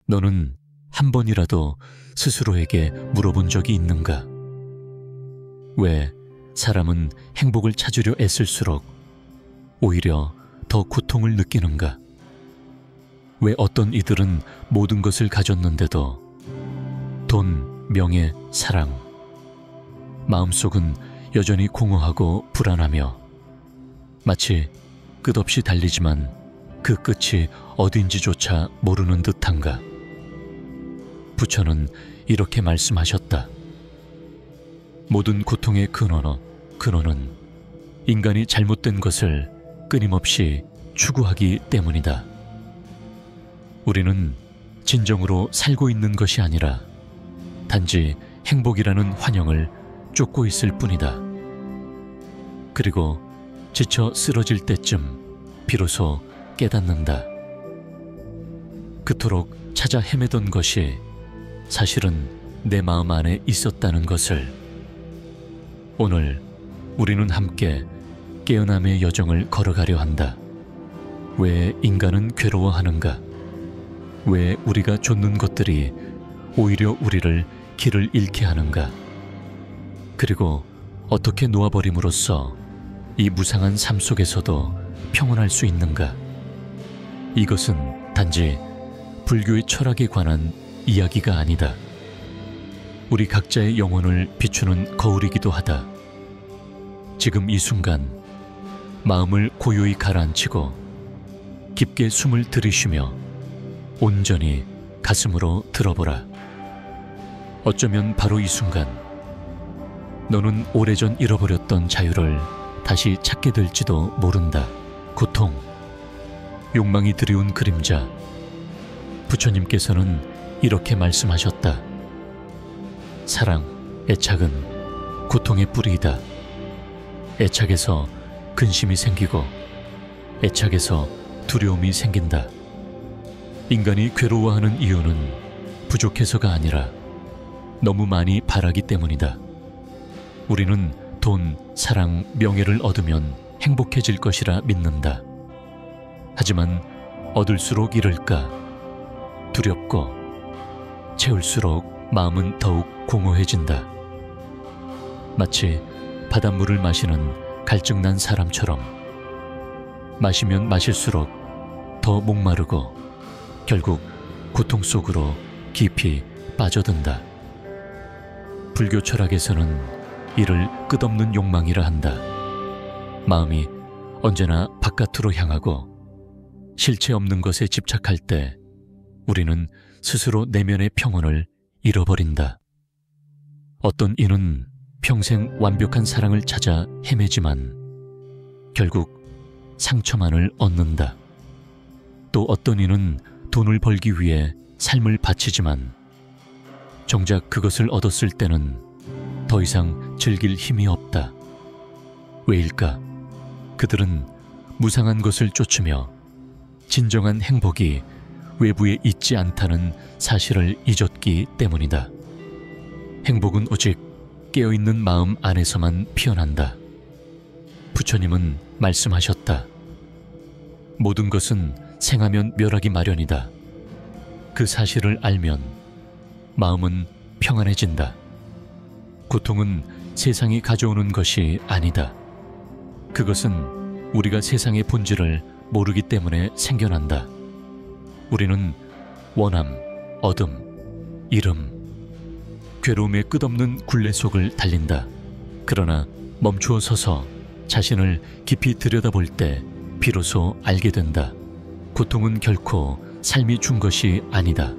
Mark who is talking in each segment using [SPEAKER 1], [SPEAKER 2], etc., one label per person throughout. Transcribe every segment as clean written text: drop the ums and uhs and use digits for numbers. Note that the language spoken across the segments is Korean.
[SPEAKER 1] 너는 한 번이라도 스스로에게 물어본 적이 있는가? 왜 사람은 행복을 찾으려 애쓸수록 오히려 더 고통을 느끼는가? 왜 어떤 이들은 모든 것을 가졌는데도 돈, 명예, 사랑, 마음속은 여전히 공허하고 불안하며 마치 끝없이 달리지만 그 끝이 어딘지조차 모르는 듯한가? 부처는 이렇게 말씀하셨다. 모든 고통의 근원은 인간이 잘못된 것을 끊임없이 추구하기 때문이다. 우리는 진정으로 살고 있는 것이 아니라 단지 행복이라는 환영을 쫓고 있을 뿐이다. 그리고 지쳐 쓰러질 때쯤 비로소 깨닫는다. 그토록 찾아 헤매던 것이 사실은 내 마음 안에 있었다는 것을. 오늘 우리는 함께 깨어남의 여정을 걸어가려 한다. 왜 인간은 괴로워하는가? 왜 우리가 좇는 것들이 오히려 우리를 길을 잃게 하는가? 그리고 어떻게 놓아버림으로써 이 무상한 삶 속에서도 평온할 수 있는가? 이것은 단지 불교의 철학에 관한 이야기가 아니다. 우리 각자의 영혼을 비추는 거울이기도 하다. 지금 이 순간 마음을 고요히 가라앉히고 깊게 숨을 들이쉬며 온전히 가슴으로 들어보라. 어쩌면 바로 이 순간 너는 오래전 잃어버렸던 자유를 다시 찾게 될지도 모른다. 고통, 욕망이 드리운 그림자. 부처님께서는 이렇게 말씀하셨다. 사랑, 애착은 고통의 뿌리이다. 애착에서 근심이 생기고 애착에서 두려움이 생긴다. 인간이 괴로워하는 이유는 부족해서가 아니라 너무 많이 바라기 때문이다. 우리는 돈, 사랑, 명예를 얻으면 행복해질 것이라 믿는다. 하지만 얻을수록 잃을까 두렵고 채울수록 마음은 더욱 공허해진다. 마치 바닷물을 마시는 갈증난 사람처럼 마시면 마실수록 더 목마르고 결국 고통 속으로 깊이 빠져든다. 불교 철학에서는 이를 끝없는 욕망이라 한다. 마음이 언제나 바깥으로 향하고 실체 없는 것에 집착할 때 우리는 스스로 내면의 평온을 잃어버린다. 어떤 이는 평생 완벽한 사랑을 찾아 헤매지만 결국 상처만을 얻는다. 또 어떤 이는 돈을 벌기 위해 삶을 바치지만 정작 그것을 얻었을 때는 더 이상 즐길 힘이 없다. 왜일까? 그들은 무상한 것을 쫓으며 진정한 행복이 외부에 있지 않다는 사실을 잊었기 때문이다. 행복은 오직 깨어있는 마음 안에서만 피어난다. 부처님은 말씀하셨다. 모든 것은 생하면 멸하기 마련이다. 그 사실을 알면 마음은 평안해진다. 고통은 세상이 가져오는 것이 아니다. 그것은 우리가 세상의 본질을 모르기 때문에 생겨난다. 우리는 원함, 얻음, 잃음, 괴로움의 끝없는 굴레 속을 달린다. 그러나 멈추어 서서 자신을 깊이 들여다볼 때 비로소 알게 된다. 고통은 결코 삶이 준 것이 아니다.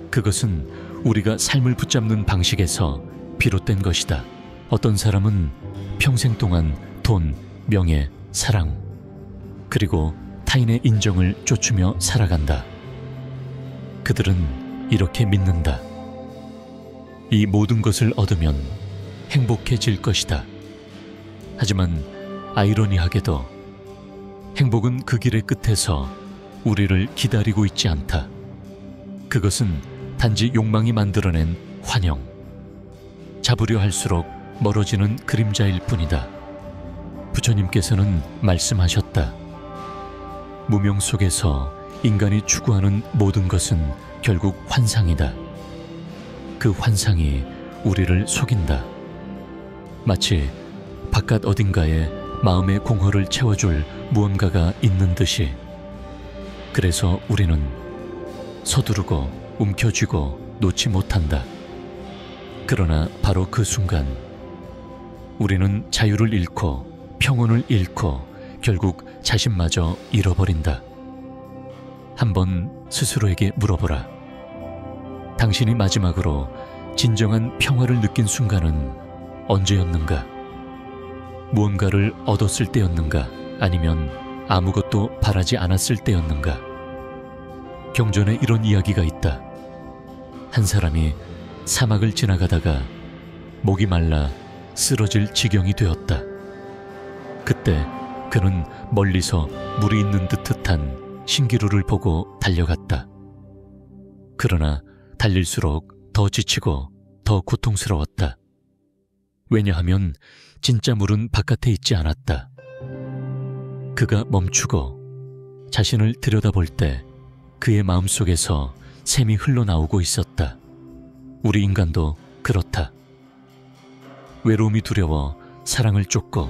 [SPEAKER 1] 그것은 우리가 삶을 붙잡는 방식에서 비롯된 것이다. 어떤 사람은 평생 동안 돈, 명예, 사랑, 그리고 타인의 인정을 쫓으며 살아간다. 그들은 이렇게 믿는다. 이 모든 것을 얻으면 행복해질 것이다. 하지만 아이러니하게도 행복은 그 길의 끝에서 우리를 기다리고 있지 않다. 그것은 단지 욕망이 만들어낸 환영, 잡으려 할수록 멀어지는 그림자일 뿐이다. 부처님께서는 말씀하셨다. 무명 속에서 인간이 추구하는 모든 것은 결국 환상이다. 그 환상이 우리를 속인다. 마치 바깥 어딘가에 마음의 공허를 채워줄 무언가가 있는 듯이. 그래서 우리는 서두르고 움켜쥐고 놓지 못한다. 그러나 바로 그 순간 우리는 자유를 잃고 평온을 잃고 결국 자신마저 잃어버린다. 한번 스스로에게 물어보라. 당신이 마지막으로 진정한 평화를 느낀 순간은 언제였는가? 무언가를 얻었을 때였는가? 아니면 아무것도 바라지 않았을 때였는가? 경전에 이런 이야기가 있다. 한 사람이 사막을 지나가다가 목이 말라 쓰러질 지경이 되었다. 그때 그는 멀리서 물이 있는 듯한 신기루를 보고 달려갔다. 그러나 달릴수록 더 지치고 더 고통스러웠다. 왜냐하면 진짜 물은 바깥에 있지 않았다. 그가 멈추고 자신을 들여다볼 때 그의 마음속에서 샘이 흘러나오고 있었다. 우리 인간도 그렇다. 외로움이 두려워 사랑을 쫓고,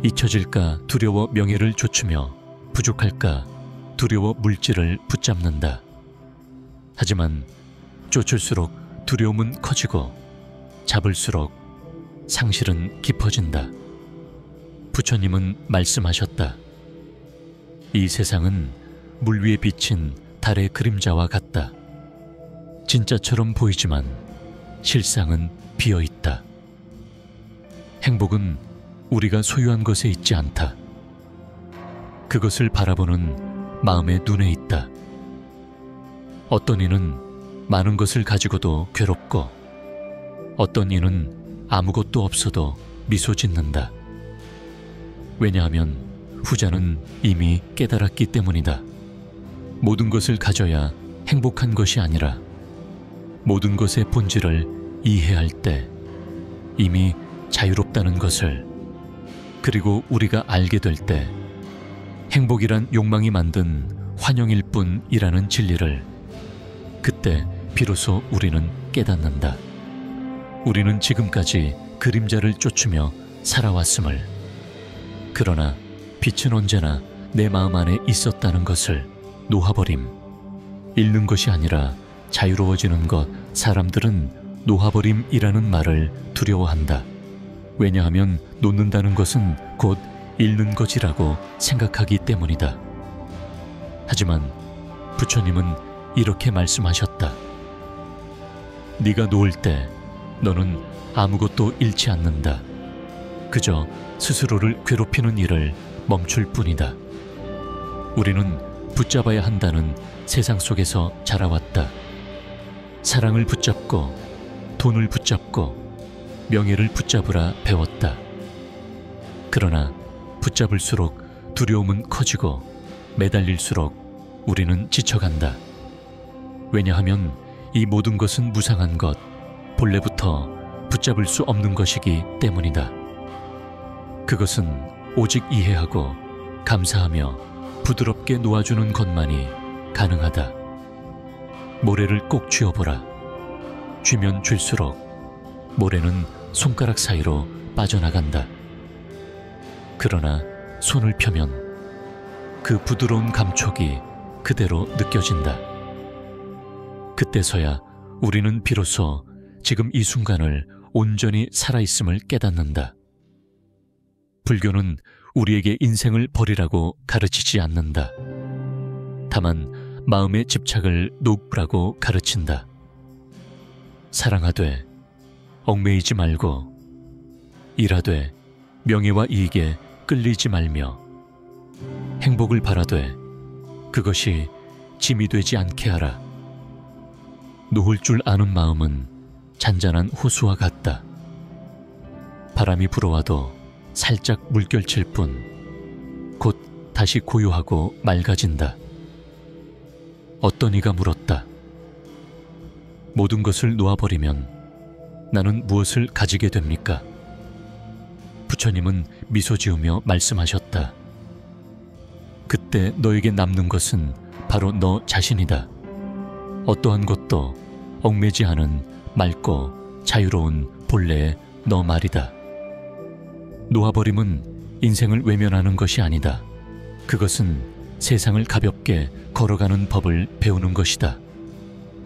[SPEAKER 1] 잊혀질까 두려워 명예를 좇으며, 부족할까 두려워 물질을 붙잡는다. 하지만 쫓을수록 두려움은 커지고 잡을수록 상실은 깊어진다. 부처님은 말씀하셨다. 이 세상은 물 위에 비친 달의 그림자와 같다. 진짜처럼 보이지만 실상은 비어있다. 행복은 우리가 소유한 것에 있지 않다. 그것을 바라보는 마음의 눈에 있다. 어떤 이는 많은 것을 가지고도 괴롭고, 어떤 이는 아무것도 없어도 미소 짓는다. 왜냐하면 후자는 이미 깨달았기 때문이다. 모든 것을 가져야 행복한 것이 아니라 모든 것의 본질을 이해할 때 이미 자유롭다는 것을, 그리고 우리가 알게 될 때 행복이란 욕망이 만든 환영일 뿐이라는 진리를, 그때 비로소 우리는 깨닫는다. 우리는 지금까지 그림자를 쫓으며 살아왔음을, 그러나 빛은 언제나 내 마음 안에 있었다는 것을 놓아버림. 잃는 것이 아니라 자유로워지는 것. 사람들은 놓아버림이라는 말을 두려워한다. 왜냐하면 놓는다는 것은 곧 잃는 것이라고 생각하기 때문이다. 하지만 부처님은 이렇게 말씀하셨다. 네가 놓을 때 너는 아무것도 잃지 않는다. 그저 스스로를 괴롭히는 일을 멈출 뿐이다. 우리는 붙잡아야 한다는 세상 속에서 자라왔다. 사랑을 붙잡고, 돈을 붙잡고, 명예를 붙잡으라 배웠다. 그러나 붙잡을수록 두려움은 커지고 매달릴수록 우리는 지쳐간다. 왜냐하면 이 모든 것은 무상한 것, 본래부터 붙잡을 수 없는 것이기 때문이다. 그것은 오직 이해하고 감사하며 부드럽게 놓아주는 것만이 가능하다. 모래를 꼭 쥐어보라. 쥐면 쥘수록 모래는 손가락 사이로 빠져나간다. 그러나 손을 펴면 그 부드러운 감촉이 그대로 느껴진다. 그때서야 우리는 비로소 지금 이 순간을 온전히 살아있음을 깨닫는다. 불교는 우리에게 인생을 버리라고 가르치지 않는다. 다만 마음의 집착을 놓으라고 가르친다. 사랑하되 얽매이지 말고, 일하되 명예와 이익에 끌리지 말며, 행복을 바라되 그것이 짐이 되지 않게 하라. 놓을 줄 아는 마음은 잔잔한 호수와 같다. 바람이 불어와도 살짝 물결칠 뿐 곧 다시 고요하고 맑아진다. 어떤 이가 물었다. 모든 것을 놓아버리면 나는 무엇을 가지게 됩니까? 부처님은 미소 지으며 말씀하셨다. 그때 너에게 남는 것은 바로 너 자신이다. 어떠한 것도 얽매지 않은 맑고 자유로운 본래의 너 말이다. 놓아버림은 인생을 외면하는 것이 아니다. 그것은 세상을 가볍게 걸어가는 법을 배우는 것이다.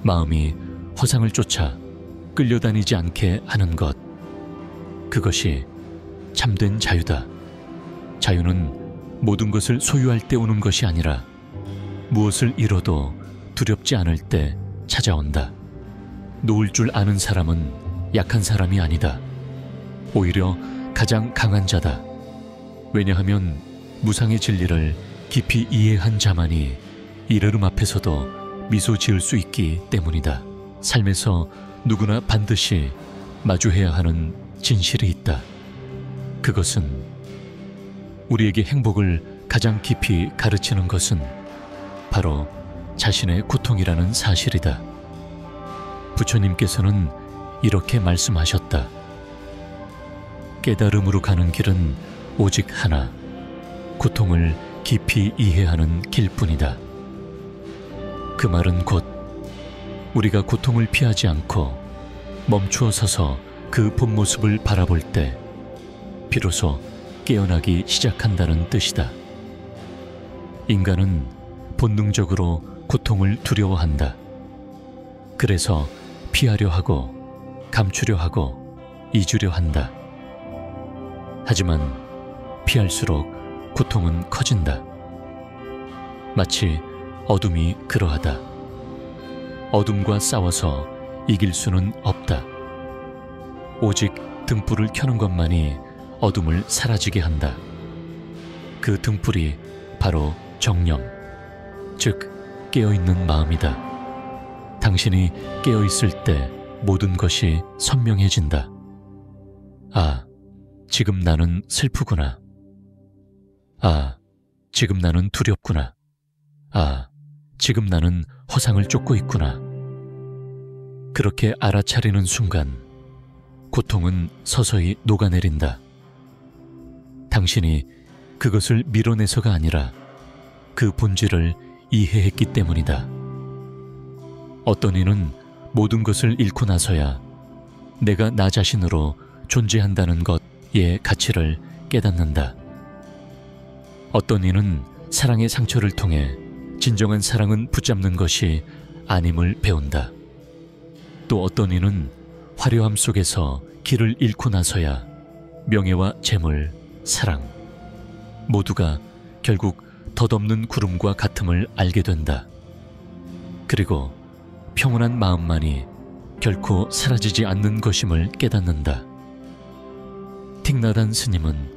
[SPEAKER 1] 마음이 허상을 쫓아 끌려다니지 않게 하는 것, 그것이 참된 자유다. 자유는 모든 것을 소유할 때 오는 것이 아니라 무엇을 잃어도 두렵지 않을 때 찾아온다. 놓을 줄 아는 사람은 약한 사람이 아니다. 오히려 가장 강한 자다. 왜냐하면 무상의 진리를 깊이 이해한 자만이 이르름 앞에서도 미소 지을 수 있기 때문이다. 삶에서 누구나 반드시 마주해야 하는 진실이 있다. 그것은 우리에게 행복을 가장 깊이 가르치는 것은 바로 자신의 고통이라는 사실이다. 부처님께서는 이렇게 말씀하셨다. 깨달음으로 가는 길은 오직 하나, 고통을 깊이 이해하는 길뿐이다. 그 말은 곧 우리가 고통을 피하지 않고 멈추어 서서 그 본 모습을 바라볼 때 비로소 깨어나기 시작한다는 뜻이다. 인간은 본능적으로 고통을 두려워한다. 그래서 피하려 하고 감추려 하고 잊으려 한다. 하지만 피할수록 고통은 커진다. 마치 어둠이 그러하다. 어둠과 싸워서 이길 수는 없다. 오직 등불을 켜는 것만이 어둠을 사라지게 한다. 그 등불이 바로 정념, 즉 깨어있는 마음이다. 당신이 깨어있을 때 모든 것이 선명해진다. 아, 지금 나는 슬프구나. 아, 지금 나는 두렵구나. 아, 지금 나는 허상을 쫓고 있구나. 그렇게 알아차리는 순간 고통은 서서히 녹아내린다. 당신이 그것을 밀어내서가 아니라 그 본질을 이해했기 때문이다. 어떤 이는 모든 것을 잃고 나서야 내가 나 자신으로 존재한다는 것의 가치를 깨닫는다. 어떤 이는 사랑의 상처를 통해 진정한 사랑은 붙잡는 것이 아님을 배운다. 또 어떤 이는 화려함 속에서 길을 잃고 나서야 명예와 재물, 사랑 모두가 결국 덧없는 구름과 같음을 알게 된다. 그리고 평온한 마음만이 결코 사라지지 않는 것임을 깨닫는다. 틱나단 스님은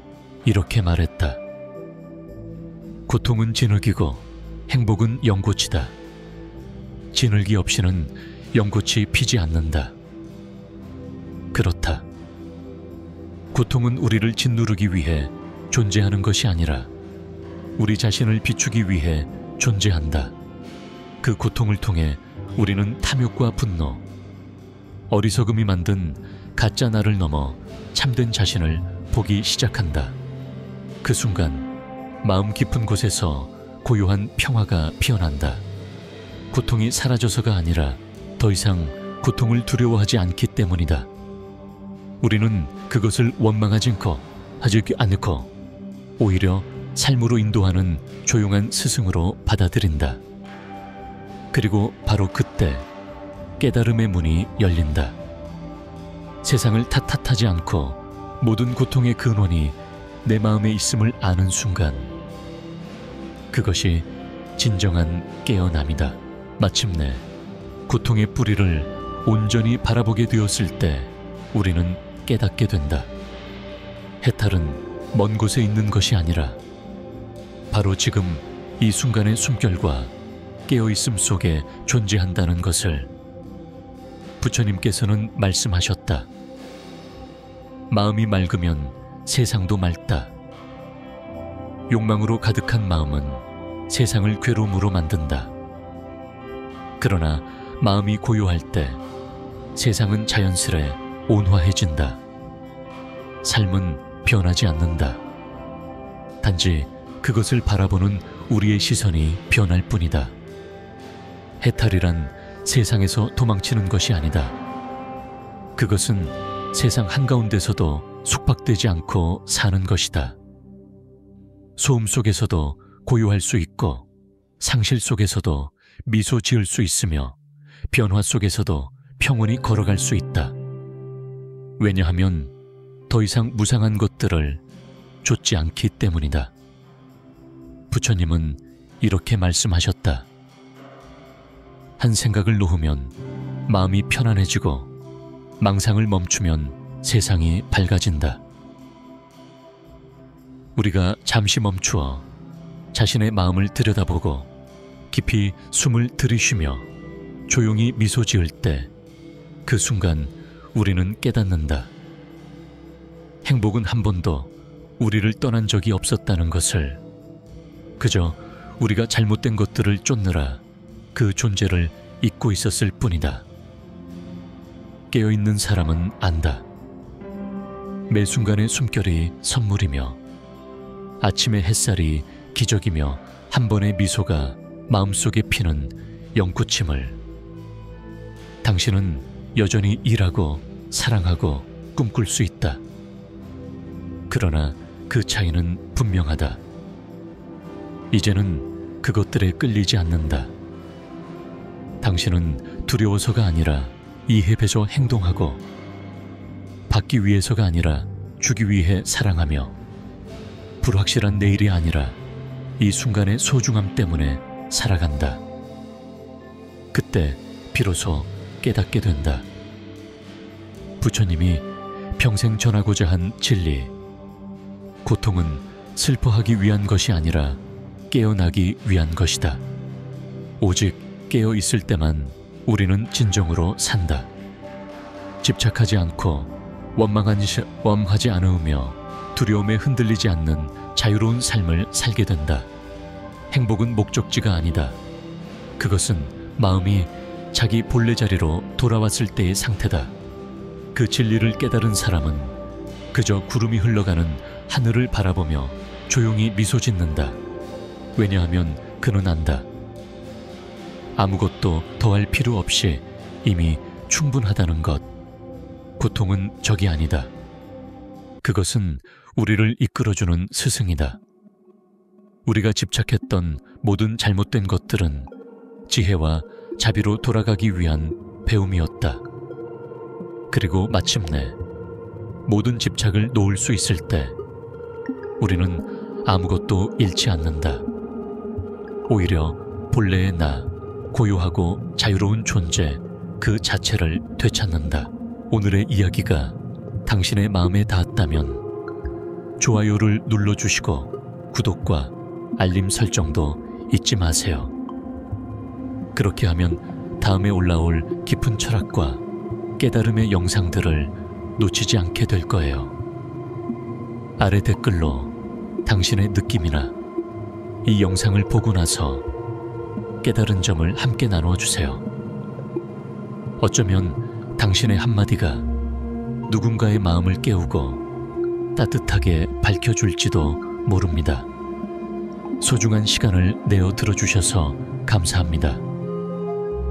[SPEAKER 1] 이렇게 말했다. 고통은 진흙이고 행복은 연꽃이다. 진흙이 없이는 연꽃이 피지 않는다. 그렇다. 고통은 우리를 짓누르기 위해 존재하는 것이 아니라 우리 자신을 비추기 위해 존재한다. 그 고통을 통해 우리는 탐욕과 분노, 어리석음이 만든 가짜 나를 넘어 참된 자신을 보기 시작한다. 그 순간 마음 깊은 곳에서 고요한 평화가 피어난다. 고통이 사라져서가 아니라 더 이상 고통을 두려워하지 않기 때문이다. 우리는 그것을 원망하지 않고 오히려 삶으로 인도하는 조용한 스승으로 받아들인다. 그리고 바로 그때 깨달음의 문이 열린다. 세상을 탓하지 않고 모든 고통의 근원이 내 마음에 있음을 아는 순간 그것이 진정한 깨어남이다. 마침내 고통의 뿌리를 온전히 바라보게 되었을 때 우리는 깨닫게 된다. 해탈은 먼 곳에 있는 것이 아니라 바로 지금 이 순간의 숨결과 깨어있음 속에 존재한다는 것을 부처님께서는 말씀하셨다. 마음이 맑으면 세상도 맑다. 욕망으로 가득한 마음은 세상을 괴로움으로 만든다. 그러나 마음이 고요할 때 세상은 자연스레 온화해진다. 삶은 변하지 않는다. 단지 그것을 바라보는 우리의 시선이 변할 뿐이다. 해탈이란 세상에서 도망치는 것이 아니다. 그것은 세상 한가운데서도 숙박되지 않고 사는 것이다. 소음 속에서도 고요할 수 있고, 상실 속에서도 미소 지을 수 있으며, 변화 속에서도 평온히 걸어갈 수 있다. 왜냐하면 더 이상 무상한 것들을 좇지 않기 때문이다. 부처님은 이렇게 말씀하셨다. 한 생각을 놓으면 마음이 편안해지고, 망상을 멈추면 세상이 밝아진다. 우리가 잠시 멈추어 자신의 마음을 들여다보고 깊이 숨을 들이쉬며 조용히 미소 지을 때, 그 순간 우리는 깨닫는다. 행복은 한 번도 우리를 떠난 적이 없었다는 것을. 그저 우리가 잘못된 것들을 쫓느라 그 존재를 잊고 있었을 뿐이다. 깨어있는 사람은 안다. 매 순간의 숨결이 선물이며, 아침의 햇살이 기적이며, 한 번의 미소가 마음속에 피는 영구침을. 당신은 여전히 일하고 사랑하고 꿈꿀 수 있다. 그러나 그 차이는 분명하다. 이제는 그것들에 끌리지 않는다. 당신은 두려워서가 아니라 이해해줘 행동하고, 받기 위해서가 아니라 주기 위해 사랑하며, 불확실한 내일이 아니라 이 순간의 소중함 때문에 살아간다. 그때 비로소 깨닫게 된다. 부처님이 평생 전하고자 한 진리, 고통은 슬퍼하기 위한 것이 아니라 깨어나기 위한 것이다. 오직 깨어 있을 때만 우리는 진정으로 산다. 집착하지 않고 원망하지 않으며 두려움에 흔들리지 않는 자유로운 삶을 살게 된다. 행복은 목적지가 아니다. 그것은 마음이 자기 본래 자리로 돌아왔을 때의 상태다. 그 진리를 깨달은 사람은 그저 구름이 흘러가는 하늘을 바라보며 조용히 미소 짓는다. 왜냐하면 그는 안다. 아무것도 더할 필요 없이 이미 충분하다는 것. 고통은 적이 아니다. 그것은 우리를 이끌어주는 스승이다. 우리가 집착했던 모든 잘못된 것들은 지혜와 자비로 돌아가기 위한 배움이었다. 그리고 마침내 모든 집착을 놓을 수 있을 때 우리는 아무것도 잃지 않는다. 오히려 본래의 나, 고요하고 자유로운 존재 그 자체를 되찾는다. 오늘의 이야기가 당신의 마음에 닿았다면 좋아요를 눌러주시고 구독과 알림 설정도 잊지 마세요. 그렇게 하면 다음에 올라올 깊은 철학과 깨달음의 영상들을 놓치지 않게 될 거예요. 아래 댓글로 당신의 느낌이나 이 영상을 보고 나서 깨달은 점을 함께 나누어주세요. 어쩌면 당신의 한마디가 누군가의 마음을 깨우고 따뜻하게 밝혀줄지도 모릅니다. 소중한 시간을 내어 들어주셔서 감사합니다.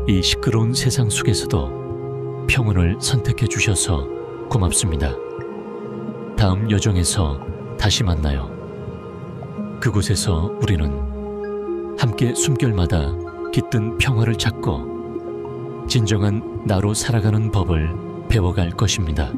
[SPEAKER 1] 이 시끄러운 세상 속에서도 평온을 선택해 주셔서 고맙습니다. 다음 여정에서 다시 만나요. 그곳에서 우리는 함께 숨결마다 깃든 평화를 찾고 진정한 나로 살아가는 법을 배워갈 것입니다.